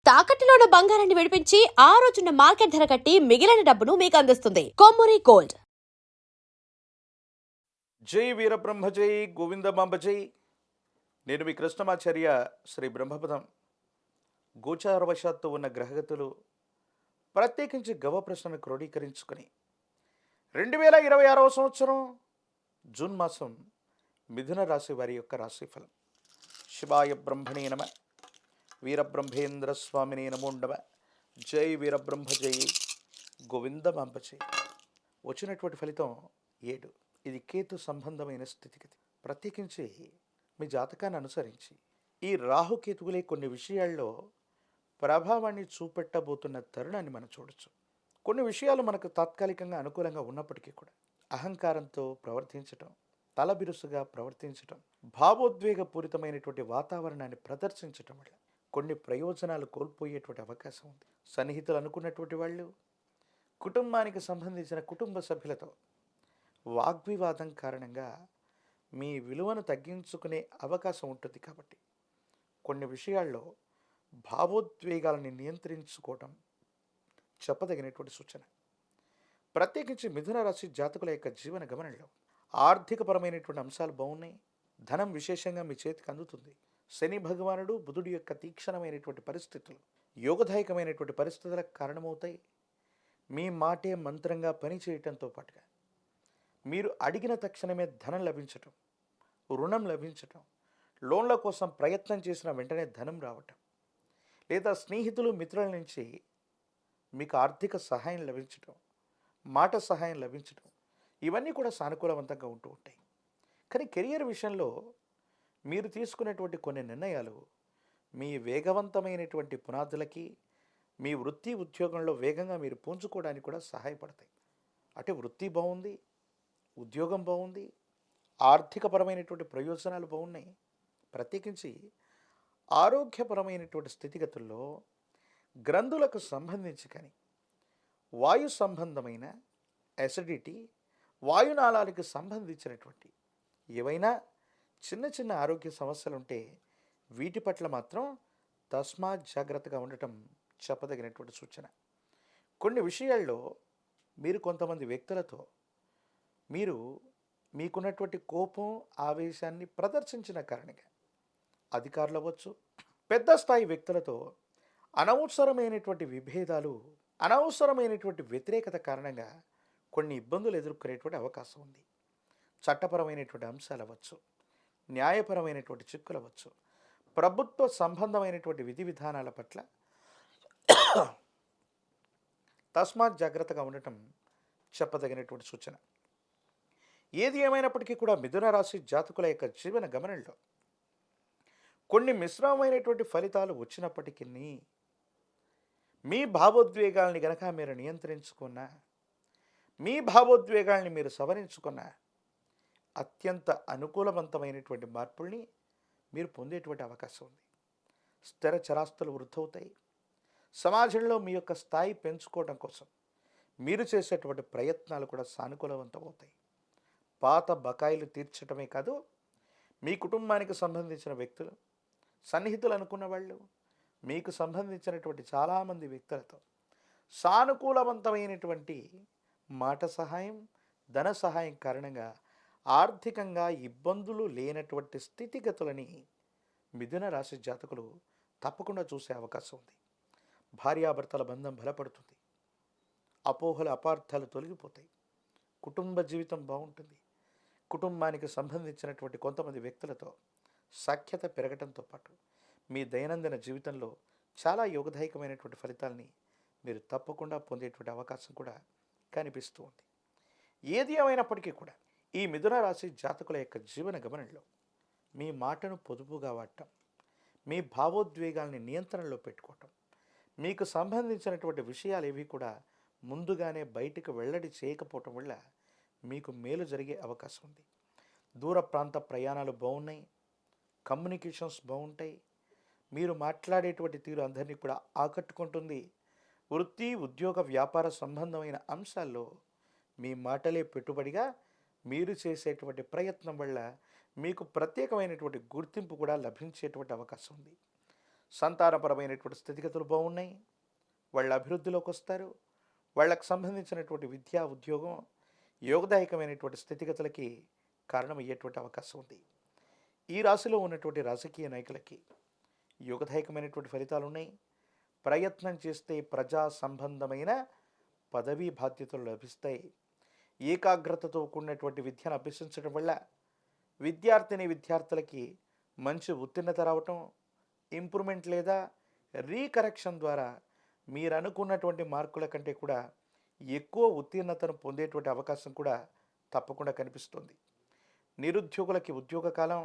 తాకట్టులో ఉన్న బంగారాన్ని విడిపించి ఆ రోజున్న మార్కెట్ ధర కట్టి మిగిలిన డబ్బును మీకు అందిస్తుంది కొమ్మూరి గోల్డ్. జై వీరబ్రహ్మ జై గోవిందమాంబ జై. నేను మీ కృష్ణమాచార్య. శ్రీ బ్రహ్మపదం గోచారవశాత్తు ఉన్న గ్రహగతులు ప్రత్యేకించి గవ ప్రశ్నను క్రోడీకరించుకొని 2026వ సంవత్సరం జూన్ మాసం మిథున రాశి వారి యొక్క రాశిఫలం. శివాయ బ్రహ్మణే నమ, వీరబ్రహ్మేంద్ర స్వామినే నమోండవ. జై వీరబ్రహ్మ జై గోవిందమాంబ జై. వచ్చినటువంటి ఫలితం 7. ఇది కేతు సంబంధమైన స్థితిగతి. ప్రత్యేకించి మీ జాతకాన్ని అనుసరించి ఈ రాహుకేతువులే కొన్ని విషయాల్లో ప్రభావాన్ని చూపెట్టబోతున్న తరుణాన్ని మనం చూడొచ్చు. కొన్ని విషయాలు మనకు తాత్కాలికంగా అనుకూలంగా ఉన్నప్పటికీ కూడా అహంకారంతో ప్రవర్తించటం, తలబిరుసుగా ప్రవర్తించటం, భావోద్వేగపూరితమైనటువంటి వాతావరణాన్ని ప్రదర్శించటం వల్ల కొన్ని ప్రయోజనాలు కోల్పోయేటువంటి అవకాశం ఉంది. సన్నిహితులు అనుకున్నటువంటి వాళ్ళు కుటుంబానికి సంబంధించిన కుటుంబ సభ్యులతో వాగ్వివాదం కారణంగా మీ విలువను తగ్గించుకునే అవకాశం ఉంటుంది. కాబట్టి కొన్ని విషయాల్లో భావోద్వేగాలని నియంత్రించుకోవటం చెప్పదగినటువంటి సూచన. ప్రత్యేకించి మిథున రాశి జాతకుల యొక్క జీవన గమనంలో ఆర్థికపరమైనటువంటి అంశాలు బాగున్నాయి. ధనం విశేషంగా మీ చేతికి అందుతుంది. శని భగవానుడు బుధుడి యొక్క తీక్షణమైనటువంటి పరిస్థితులు యోగదాయకమైనటువంటి పరిస్థితులకు కారణమవుతాయి. మీ మాటే మంత్రంగా పనిచేయటంతో పాటుగా మీరు అడిగిన తక్షణమే ధనం లభించటం, రుణం లభించటం, లోన్ల కోసం ప్రయత్నం చేసిన వెంటనే ధనం రావటం, లేదా స్నేహితులు మిత్రుల నుంచి మీకు ఆర్థిక సహాయం లభించటం, మాట సహాయం లభించటం, ఇవన్నీ కూడా సానుకూలవంతంగా ఉంటూ ఉంటాయి. కానీ కెరియర్ విషయంలో మీరు తీసుకునేటువంటి కొన్ని నిర్ణయాలు మీ వేగవంతమైనటువంటి పునాదులకి, మీ వృత్తి ఉద్యోగంలో వేగంగా మీరు పుంజుకోవడానికి కూడా సహాయపడతాయి. అంటే వృత్తి బాగుంది, ఉద్యోగం బాగుంది, ఆర్థికపరమైనటువంటి ప్రయోజనాలు బాగున్నాయి. ప్రత్యేకించి ఆరోగ్యపరమైనటువంటి స్థితిగతుల్లో గ్రంథులకు సంబంధించి కానీ వాయు సంబంధమైన అసిడిటీ, వాయునాళాలకు సంబంధించినటువంటి ఏవైనా చిన్న చిన్న ఆరోగ్య సమస్యలు ఉంటే వీటి పట్ల మాత్రం తస్మాత్ జాగ్రత్తగా ఉండటం చెప్పదగినటువంటి సూచన. కొన్ని విషయాల్లో మీరు కొంతమంది వ్యక్తులతో మీరు మీకున్నటువంటి కోపం, ఆవేశాన్ని ప్రదర్శించిన కారణంగా అధికారులు అవ్వచ్చు, పెద్ద స్థాయి వ్యక్తులతో అనవసరమైనటువంటి విభేదాలు, అనవసరమైనటువంటి వ్యతిరేకత కారణంగా కొన్ని ఇబ్బందులు ఎదుర్కొనేటువంటి అవకాశం ఉంది. చట్టపరమైనటువంటి అంశాలు అవ్వచ్చు, న్యాయపరమైనటువంటి చిక్కులు అవ్వచ్చు, ప్రభుత్వ సంబంధమైనటువంటి విధి విధానాల పట్ల తస్మాత్ జాగ్రత్తగా ఉండటం చెప్పదగినటువంటి సూచన. ఏది ఏమైనప్పటికీ కూడా మిథున రాశి జాతకుల యొక్క జీవన గమనంలో కొన్ని మిశ్రమమైనటువంటి ఫలితాలు వచ్చినప్పటికీ మీ భావోద్వేగాల్ని గనక మీరు నియంత్రించుకున్నా, మీ భావోద్వేగాల్ని మీరు సవరించుకున్నా అత్యంత అనుకూలవంతమైనటువంటి మార్పుల్ని మీరు పొందేటువంటి అవకాశం ఉంది. స్థిర చరాస్తులు వృద్ధవుతాయి. సమాజంలో మీ యొక్క స్థాయి పెంచుకోవడం కోసం మీరు చేసేటువంటి ప్రయత్నాలు కూడా సానుకూలవంతం అవుతాయి. పాత బకాయిలు తీర్చడమే కాదు, మీ కుటుంబానికి సంబంధించిన వ్యక్తులు, సన్నిహితులు అనుకున్న వాళ్ళు, మీకు సంబంధించినటువంటి చాలామంది వ్యక్తులతో సానుకూలవంతమైనటువంటి మాట సహాయం, ధన సహాయం కారణంగా ఆర్థికంగా ఇబ్బందులు లేనటువంటి స్థితిగతులని మిథున రాశి జాతకులు తప్పకుండా చూసే అవకాశం ఉంది. భార్యాభర్తల బంధం బలపడుతుంది. అపోహలు, అపార్థాలు తొలగిపోతాయి. కుటుంబ జీవితం బాగుంటుంది. కుటుంబానికి సంబంధించినటువంటి కొంతమంది వ్యక్తులతో సఖ్యత పెరగడంతో పాటు మీ దైనందిన జీవితంలో చాలా యోగదాయకమైనటువంటి ఫలితాలని మీరు తప్పకుండా పొందేటువంటి అవకాశం కూడా కనిపిస్తూ ఉంది. ఏది ఏమైనప్పటికీ కూడా ఈ మిథున రాశి జాతకుల యొక్క జీవన గమనంలో మీ మాటను పొదుపుగా వాడటం, మీ భావోద్వేగాల్ని నియంత్రణలో పెట్టుకోవటం, మీకు సంబంధించినటువంటి విషయాలు ఏవి కూడా ముందుగానే బయటకు వెల్లడి చేయకపోవటం వల్ల మీకు మేలు జరిగే అవకాశం ఉంది. దూర ప్రాంత ప్రయాణాలు బాగున్నాయి. కమ్యూనికేషన్స్ బాగుంటాయి. మీరు మాట్లాడేటువంటి తీరు అందరినీ కూడా ఆకట్టుకుంటుంది. వృత్తి, ఉద్యోగ, వ్యాపార సంబంధమైన అంశాల్లో మీ మాటలే పెట్టుబడిగా మీరు చేసేటువంటి ప్రయత్నం వల్ల మీకు ప్రత్యేకమైనటువంటి గుర్తింపు కూడా లభించేటువంటి అవకాశం ఉంది. సంతానపరమైనటువంటి స్థితిగతులు బాగున్నాయి. వాళ్ళ అభివృద్ధిలోకి వస్తారు. వాళ్ళకు సంబంధించినటువంటి విద్యా ఉద్యోగం యోగదాయకమైనటువంటి స్థితిగతులకి కారణమయ్యేటువంటి అవకాశం ఉంది. ఈ రాశిలో ఉన్నటువంటి రాజకీయ నాయకులకి యోగదాయకమైనటువంటి ఫలితాలు ఉన్నాయి. ప్రయత్నం చేస్తే ప్రజా సంబంధమైన పదవీ బాధ్యతలు లభిస్తాయి. ఏకాగ్రతతో కూడినటువంటి విద్యను అభ్యసించడం వల్ల విద్యార్థులకి మంచి ఉత్తీర్ణత రావటం, ఇంప్రూవ్మెంట్ లేదా రీకరెక్షన్ ద్వారా మీరు అనుకున్నటువంటి మార్కుల కంటే కూడా ఎక్కువ ఉత్తీర్ణతను పొందేటువంటి అవకాశం కూడా తప్పకుండా కనిపిస్తుంది. నిరుద్యోగులకి ఉద్యోగ కాలం,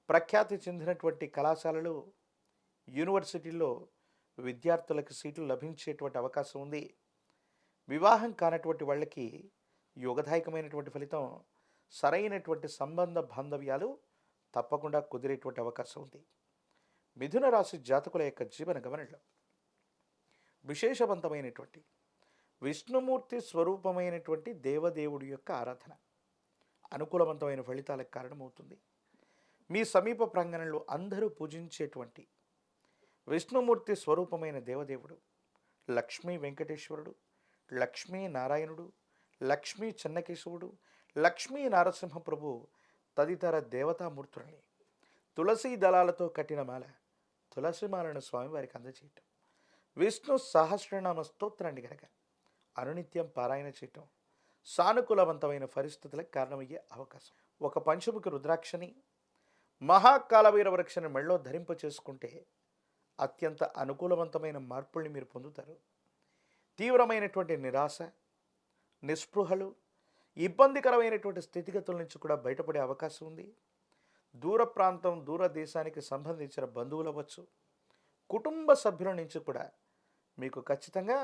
ప్రఖ్యాతి చెందినటువంటి కళాశాలలు, యూనివర్సిటీల్లో విద్యార్థులకు సీట్లు లభించేటువంటి అవకాశం ఉంది. వివాహం కానటువంటి వాళ్ళకి యోగదాయకమైనటువంటి ఫలితం, సరైనటువంటి సంబంధ బాంధవ్యాలు తప్పకుండా కుదిరేటువంటి అవకాశం ఉంది. మిథున రాశి జాతకుల యొక్క జీవన గమనంలో విశేషవంతమైనటువంటి విష్ణుమూర్తి స్వరూపమైనటువంటి దేవదేవుడి యొక్క ఆరాధన అనుకూలవంతమైన ఫలితాలకు కారణమవుతుంది. మీ సమీప ప్రాంగణంలో అందరూ పూజించేటువంటి విష్ణుమూర్తి స్వరూపమైన దేవదేవుడు లక్ష్మీ వెంకటేశ్వరుడు, లక్ష్మీ నారాయణుడు, లక్ష్మీ చెన్నకేశవుడు, లక్ష్మీ నారసింహ ప్రభు తదితర దేవతామూర్తులని తులసీ దళాలతో కట్టిన మాల, తులసిమాలను స్వామివారికి అందజేయటం, విష్ణు సహస్రనామ స్తోత్రాన్ని గనక అనునిత్యం పారాయణ చేయటం సానుకూలవంతమైన పరిస్థితులకు కారణమయ్యే అవకాశం. ఒక పంచముఖి రుద్రాక్షని, మహాకాలభైరవ వృక్షాన్ని మెళ్ళో ధరింప చేసుకుంటే అత్యంత అనుకూలవంతమైన మార్పుల్ని మీరు పొందుతారు. తీవ్రమైనటువంటి నిరాశ, నిస్పృహలు, ఇబ్బందికరమైనటువంటి స్థితిగతుల నుంచి కూడా బయటపడే అవకాశం ఉంది. దూర ప్రాంతం, దూర దేశానికి సంబంధించిన బంధువులు అవ్వచ్చు, కుటుంబ సభ్యుల నుంచి కూడా మీకు ఖచ్చితంగా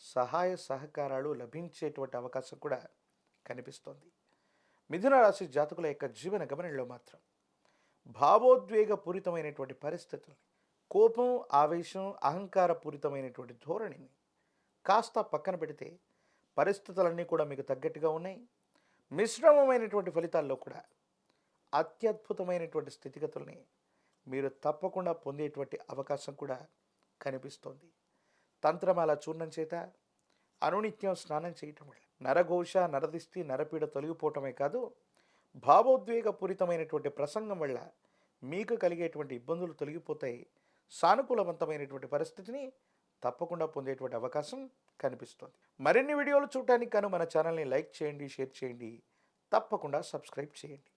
సహాయ సహకారాలు లభించేటువంటి అవకాశం కూడా కనిపిస్తోంది. మిథున రాశి జాతకుల యొక్క జీవన గమనంలో మాత్రం భావోద్వేగపూరితమైనటువంటి పరిస్థితుల్ని, కోపం, ఆవేశం, అహంకారపూరితమైనటువంటి ధోరణిని కాస్త పక్కన పెడితే పరిస్థితులన్నీ కూడా మీకు తగ్గట్టుగా ఉన్నాయి. మిశ్రమమైనటువంటి ఫలితాల్లో కూడా అత్యద్భుతమైనటువంటి స్థితిగతుల్ని మీరు తప్పకుండా పొందేటువంటి అవకాశం కూడా కనిపిస్తోంది. తంత్రమాల చూర్ణం చేత అనునిత్యం స్నానం చేయటం వల్ల నరఘోష, నరదిష్టి, నరపీడ తొలగిపోవటమే కాదు, భావోద్వేగపూరితమైనటువంటి ప్రసంగం వల్ల మీకు కలిగేటువంటి ఇబ్బందులు తొలగిపోతాయి. సానుకూలవంతమైనటువంటి పరిస్థితిని తప్పకుండా పొందేటువంటి అవకాశం కనిపిస్తుంది. మరిన్ని వీడియోలు చూడటానికి గాను మన ఛానల్ని లైక్ చేయండి, షేర్ చేయండి, తప్పకుండా సబ్స్క్రైబ్ చేయండి.